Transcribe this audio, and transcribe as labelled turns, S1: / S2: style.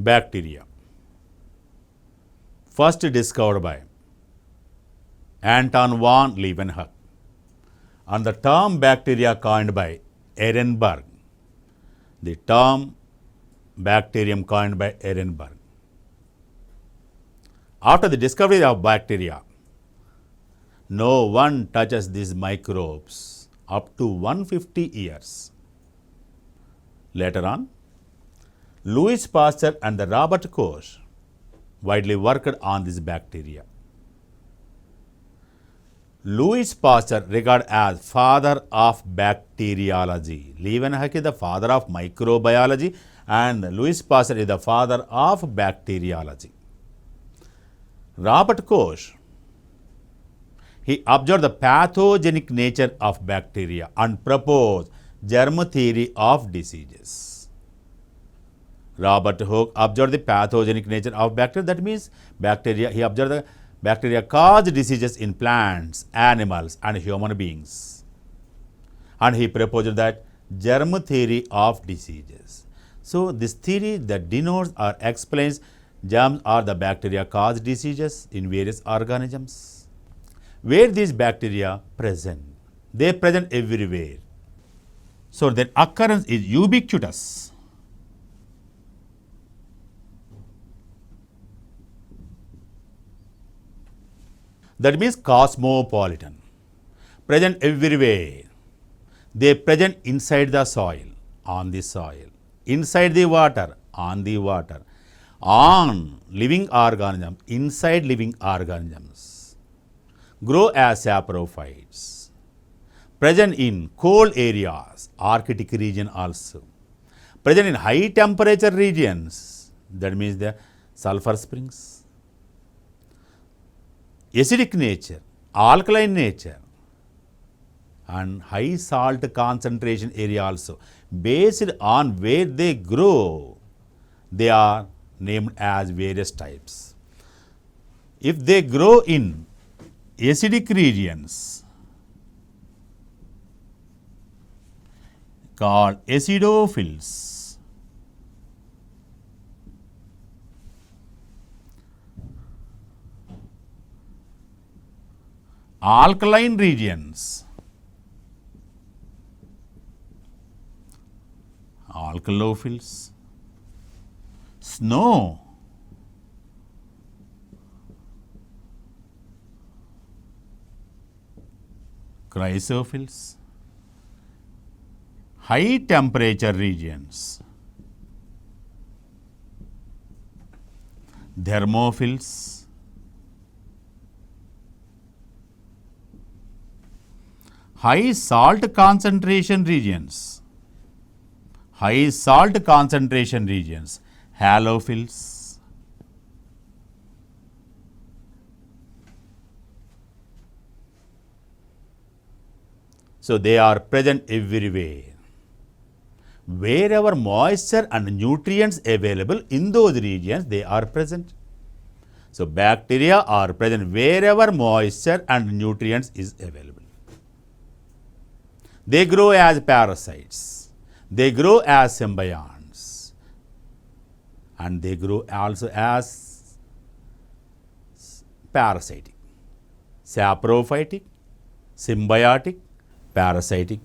S1: bacteria, first discovered by Anton van Leeuwenhoek, and the term bacteria coined by Ehrenberg, the term bacterium coined by Ehrenberg. After the discovery of bacteria, no one touches these microbes up to 150 years. Later on, Louis Pasteur and the Robert Koch widely worked on this bacteria. Louis Pasteur regarded as father of bacteriology. Leeuwenhoek is the father of microbiology and Louis Pasteur is the father of bacteriology. Robert Koch, he observed the pathogenic nature of bacteria and proposed germ theory of diseases. Robert Koch observed the pathogenic nature of bacteria, that means bacteria, he observed the bacteria cause diseases in plants, animals and human beings. And he proposed that germ theory of diseases. So this theory that denotes or explains germs or the bacteria cause diseases in various organisms. Where these bacteria present? They present everywhere. So their occurrence is ubiquitous. That means cosmopolitan, present everywhere. They present inside the soil, on the soil, inside the water, on the water, on living organisms, inside living organisms, grow as saprophytes, present in cold areas, Arctic region also, present in high temperature regions, that means the sulfur springs, acidic nature, alkaline nature and high salt concentration area also. Based on where they grow, they are named as various types. If they grow in acidic regions, called acidophils, alkaline regions, alkalophils, snow, chrysophils, high temperature regions, thermophils, high salt concentration regions, high salt concentration regions, halophils, so they are present everywhere. Wherever moisture and nutrients available in those regions, they are present. So bacteria are present wherever moisture and nutrients is available. They grow as parasites, they grow as symbionts, and they grow also as parasitic, saprophytic, symbiotic, parasitic,